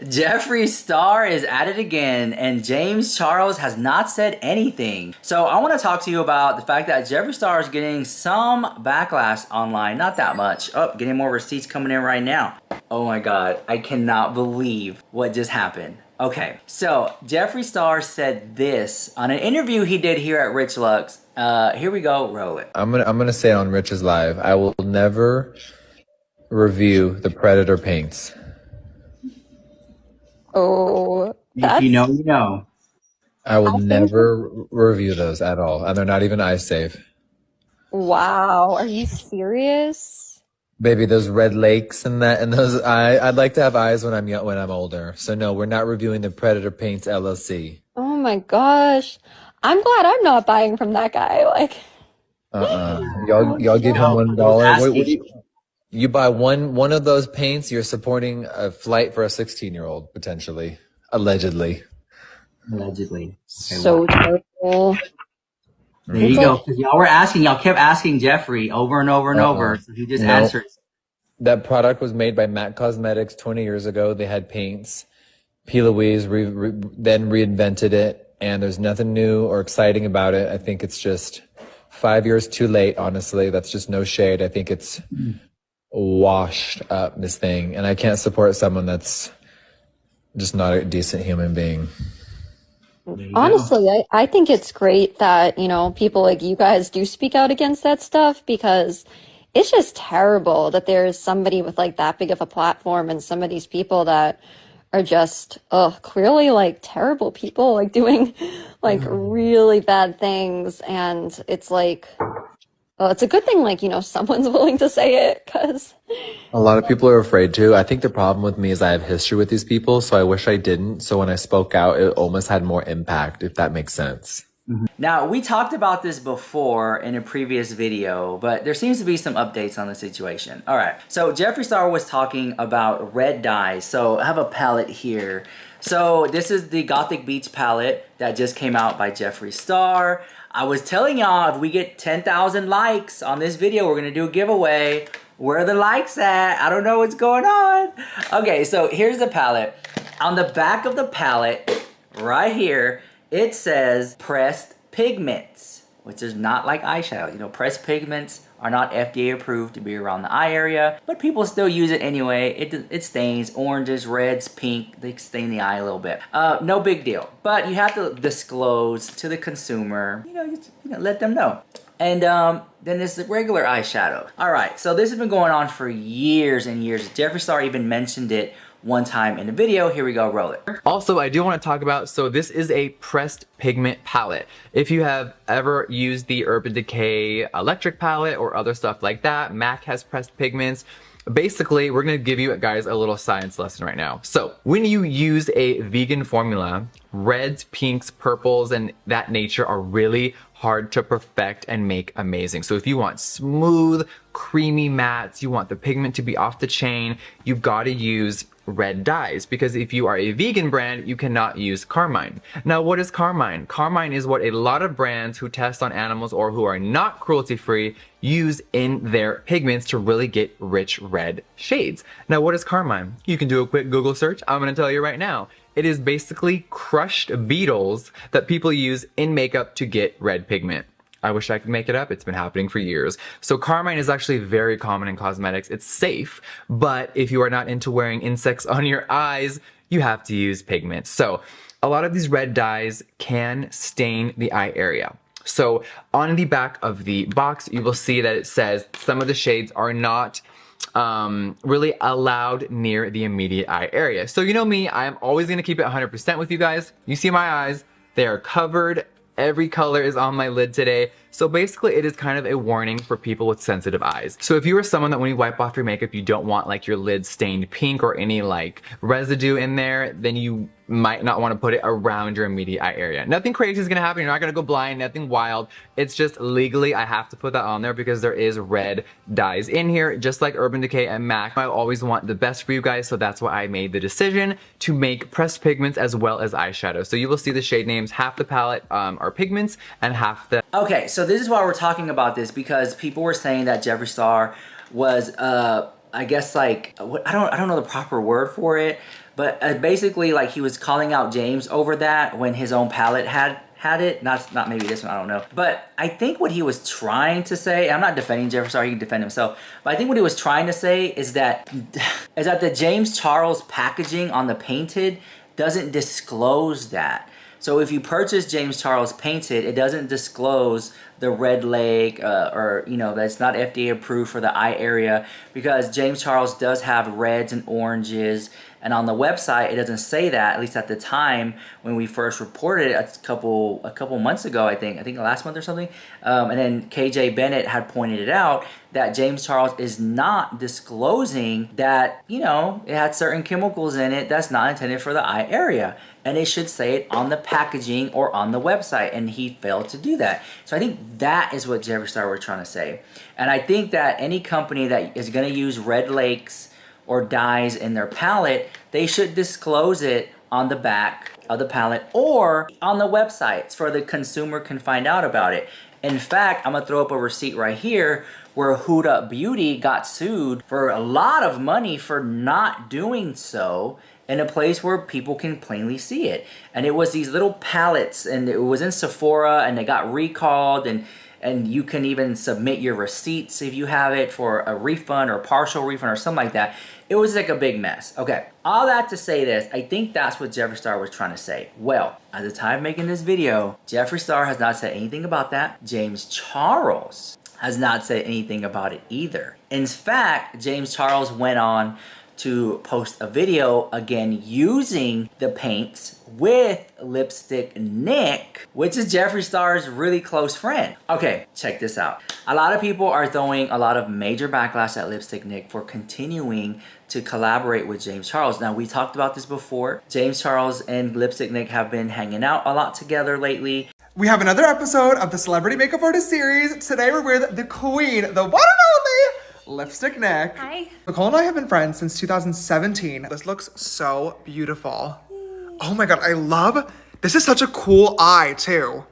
Jeffree Star is at it again, and James Charles has not said anything. So I want to talk to you about the fact that Jeffree Star is getting some backlash online. Not that much. Oh, getting more receipts coming in right now. Oh my God, I cannot believe what just happened. Okay, so Jeffree Star said this on an interview he did here at Rich Lux. Here we go, roll it. I'm gonna say on Rich's Live, I will never review the Predator paints. Oh, If you know, you know. I will I think, never review those at all, and they're not even eye safe. wow, are you serious? Baby, those red lakes and that, and those I'd like to have eyes when I'm young, when I'm older. So no, we're not reviewing the Predator Paints LLC. Oh my gosh. I'm glad I'm not buying from that guy. Like, Y'all give him No, I was $1. What do asking. you buy one of those paints, you're supporting a flight for a 16-year-old, potentially. Allegedly. Allegedly. Okay, wow. so terrible. There It's you like, go. Because y'all kept asking Jeffree over and over and over, so he just No. answered. That product was made by MAC Cosmetics 20 years ago. They had paints. P. Louise then reinvented it, and there's nothing new or exciting about it. I think it's just 5 years too late, honestly. That's just no shade. I think it's washed up, this thing, and I can't support someone that's just not a decent human being. There you go. honestly, I think it's great that, people like you guys do speak out against that stuff because it's just terrible that there's somebody with like that big of a platform and some of these people that are just, clearly like terrible people, like doing like really bad things. And it's like, it's a good thing, like, someone's willing to say it because, A lot of people are afraid to. I think the problem with me is I have history with these people, so I wish I didn't. So when I spoke out, it almost had more impact, if that makes sense. Now, we talked about this before in a previous video, but there seems to be some updates on the situation. All right, so Jeffree Star was talking about red dyes. So I have a palette here. So this is the Gothic Beach palette that just came out by Jeffree Star. I was telling y'all if we get 10,000 likes on this video, we're gonna do a giveaway. Where are the likes at? I don't know what's going on. Okay, so here's the palette. On the back of the palette, right here, it says pressed pigments, which is not like eyeshadow. You know, pressed pigments are not FDA approved to be around the eye area, but people still use it anyway. It stains oranges, reds, pink. They stain the eye a little bit. No big deal, but you have to disclose to the consumer. Just, let them know. And then there's the regular eyeshadow. All right, so this has been going on for years and years. Jeffree Star even mentioned it one time in the video. Here we go, roll it. Also, I do want to talk about, so this is a pressed pigment palette. If you have ever used the Urban Decay electric palette or other stuff like that, MAC has pressed pigments. Basically, we're going to give you guys a little science lesson right now. So when you use a vegan formula, reds, pinks, purples, and that nature are really hard to perfect and make amazing. So if you want smooth, creamy mattes, you want the pigment to be off the chain, you've got to use red dyes, because if you are a vegan brand, you cannot use carmine. Now, what is carmine? Carmine is what a lot of brands who test on animals or who are not cruelty-free use in their pigments to really get rich red shades. Now, what is carmine? You can do a quick Google search. I'm going to tell you right now. It is basically crushed beetles that people use in makeup to get red pigment. I wish I could make it up. It's been happening for years. So carmine is actually very common in cosmetics. It's safe, but if you are not into wearing insects on your eyes, you have to use pigment. So a lot of these red dyes can stain the eye area. So on the back of the box, you will see that it says some of the shades are not really allowed near the immediate eye area. So you know me, I'm always gonna keep it 100% with you guys. You see my eyes, they are covered. Every color is on my lid today. So basically it is kind of a warning for people with sensitive eyes. So if you are someone that when you wipe off your makeup, you don't want like your lid stained pink or any like residue in there, then you might not want to put it around your immediate eye area. Nothing crazy is going to happen. You're not going to go blind, nothing wild. It's just legally I have to put that on there because there is red dyes in here, just like Urban Decay and MAC. I always want the best for you guys, so that's why I made the decision to make pressed pigments as well as eyeshadow. So you will see the shade names. Half the palette are pigments and half the... Okay, so this is why we're talking about this, because people were saying that Jeffree Star was I guess like I don't know the proper word for it, But basically, like, he was calling out James over that when his own palette had it. Not maybe this one, I don't know. But I think what he was trying to say, I'm not defending Jeffree Star, he can defend himself, but I think what he was trying to say is that the James Charles packaging on the painted doesn't disclose that. So if you purchase James Charles painted, it doesn't disclose the red leg or, you know, that's not FDA approved for the eye area, because James Charles does have reds and oranges. And on the website, it doesn't say that, at least at the time when we first reported it a couple months ago, I think last month or something. And then KJ Bennett had pointed it out that James Charles is not disclosing that, you know, it had certain chemicals in it that's not intended for the eye area. And it should say it on the packaging or on the website, and he failed to do that. So I think that is what Jeffree Star were trying to say. And I think that any company that is going to use red lakes or dyes in their palette, they should disclose it on the back of the palette or on the websites for the consumer can find out about it. In fact, I'm gonna throw up a receipt right here where Huda Beauty got sued for a lot of money for not doing so in a place where people can plainly see it. And it was these little palettes, and it was in Sephora, and they got recalled, and you can even submit your receipts if you have it for a refund or partial refund or something like that. It was like a big mess. Okay, all that to say this, I think that's what Jeffree Star was trying to say. Well, at the time of making this video, Jeffree Star has not said anything about that. James Charles has not said anything about it either. In fact, James Charles went on to post a video again using the paints with Lipstick Nick, which is Jeffree Star's really close friend. Okay, check this out. A lot of people are throwing a lot of major backlash at Lipstick Nick for continuing to collaborate with James Charles. Now, we talked about this before. James Charles and Lipstick Nick have been hanging out a lot together lately. We have another episode of the Celebrity Makeup Artist series. Today we're with the queen, the one and only Lipstick Nick. Hi. Nicole and I have been friends since 2017. This looks so beautiful. Oh my God, I love, this is such a cool eye too.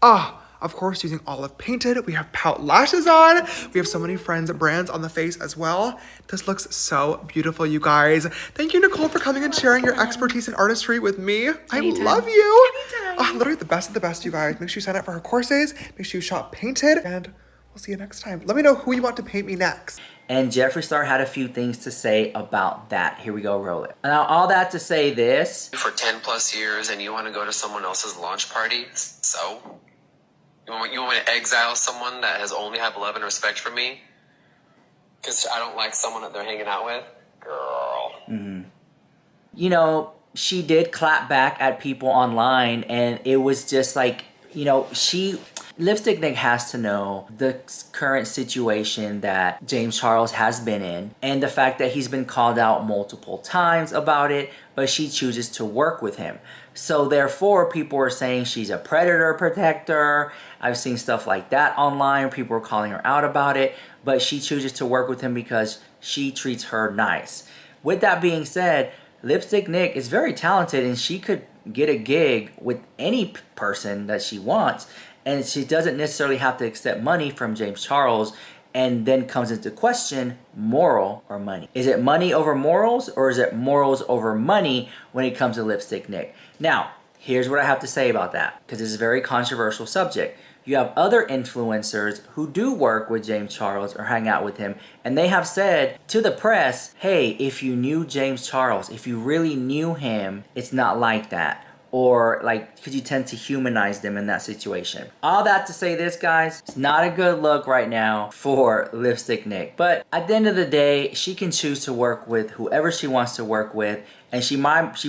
Oh, of course, using olive painted. We have pout lashes on. We have so many friends brands on the face as well. This looks so beautiful, you guys. Thank you, Nicole, for coming and sharing your expertise in artistry with me. I love you. Oh, literally the best of the best, you guys. Make sure you sign up for her courses. Make sure you shop painted, and we'll see you next time. Let me know who you want to paint me next. And Jeffree Star had a few things to say about that. Here we go, roll it. Now, all that to say this. For 10 plus years and you want to go to someone else's launch party, so? You want me to exile someone that has only had love and respect for me? Because I don't like someone that they're hanging out with? Girl. Mm-hmm. You know, she did clap back at people online, and it was just like, you know, Lipstick Nick has to know the current situation that James Charles has been in and the fact that he's been called out multiple times about it, but she chooses to work with him. So therefore, people are saying she's a predator protector. I've seen stuff like that online. People are calling her out about it, but she chooses to work with him because she treats her nice. With that being said, Lipstick Nick is very talented, and she could get a gig with any person that she wants. And she doesn't necessarily have to accept money from James Charles, and then comes into question moral or money. Is it money over morals, or is it morals over money when it comes to Lipstick Nick? Now, here's what I have to say about that, because this is a very controversial subject. You have other influencers who do work with James Charles or hang out with him, and they have said to the press, hey, if you knew James Charles, if you really knew him, it's not like that. Or like, because you tend to humanize them in that situation. All that to say this, guys, it's not a good look right now for Lipstick Nick. But at the end of the day, she can choose to work with whoever she wants to work with, and she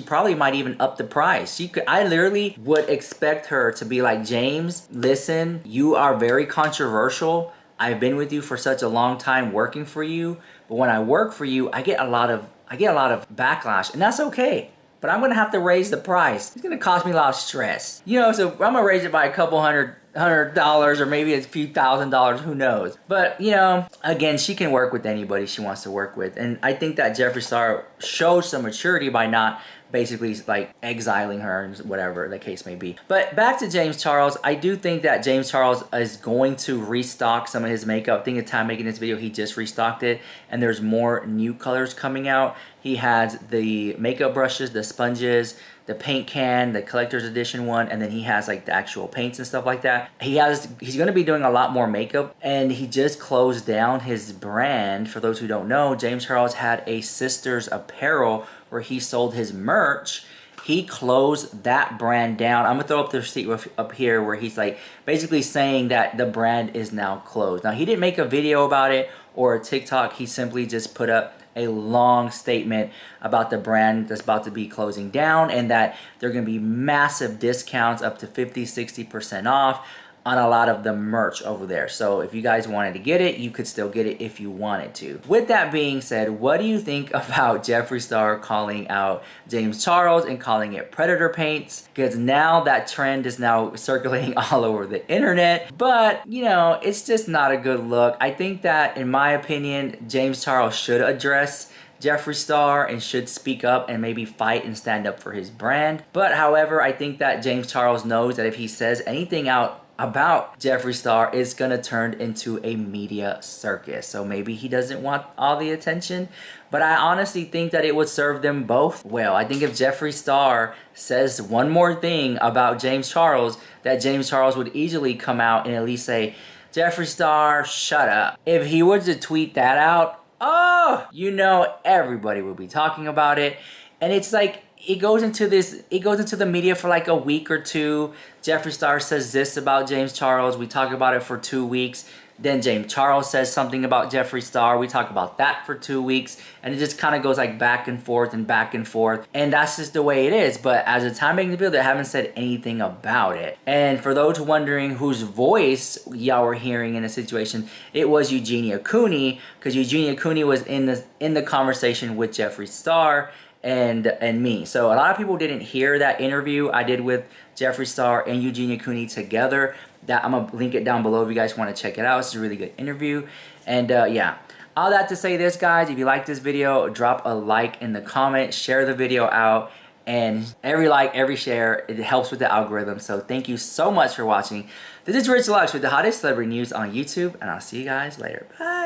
probably might even up the price. I literally would expect her to be like, James, listen, you are very controversial. I've been with you for such a long time working for you, but when I work for you, I get a lot of backlash, and that's okay. But I'm gonna have to raise the price. It's gonna cost me a lot of stress. You know, so I'm gonna raise it by a couple $100 or maybe a few $1,000s, who knows. But, you know, again, she can work with anybody she wants to work with. And I think that Jeffree Star shows some maturity by not basically like exiling her and whatever the case may be. But back to James Charles, I do think that James Charles is going to restock some of his makeup. I think at the time making this video, he just restocked it, and there's more new colors coming out. He has the makeup brushes, the sponges, the paint can, the collector's edition one, and then he has like the actual paints and stuff like that. He's gonna be doing a lot more makeup, and he just closed down his brand. For those who don't know, James Charles had a Sisters apparel where he sold his merch. He closed that brand down. I'm gonna throw up the receipt up here where he's like basically saying that the brand is now closed. Now, he didn't make a video about it or a TikTok. He simply just put up a long statement about the brand that's about to be closing down, and that there are going to be massive discounts up to 50-60% off on a lot of the merch over there. So if you guys wanted to get it, you could still get it if you wanted to. With that being said, what do you think about Jeffree Star calling out James Charles and calling it predator paints? Because now that trend is now circulating all over the internet, but you know, it's just not a good look. I think that, in my opinion, James Charles should address Jeffree Star and should speak up and maybe fight and stand up for his brand. But however, I think that James Charles knows that if he says anything out about Jeffree Star, it's gonna turn into a media circus. So maybe he doesn't want all the attention, but I honestly think that it would serve them both well. I think if Jeffree Star says one more thing about James Charles, that James Charles would easily come out and at least say, Jeffree Star, shut up. If he were to tweet that out, oh, you know, everybody would be talking about it. And it's like, it goes into the media for like a week or two. Jeffree Star says this about James Charles. We talk about it for 2 weeks. Then James Charles says something about Jeffree Star. We talk about that for 2 weeks. And it just kind of goes like back and forth and back and forth. And that's just the way it is. But as a time making the video, they haven't said anything about it. And for those wondering whose voice y'all were hearing in the situation, it was Eugenia Cooney. Because Eugenia Cooney was in the conversation with Jeffree Star and me. So a lot of people didn't hear that interview I did with Jeffree Star and Eugenia Cooney together. That I'm gonna link it down below if you guys want to check it out. It's a really good interview. And yeah, all that to say this, guys, if you like this video, drop a like in the comment, share the video out, and every like, every share, it helps with the algorithm. So thank you so much for watching. This is Rich Lux with the hottest celebrity news on YouTube, and I'll see you guys later. Bye.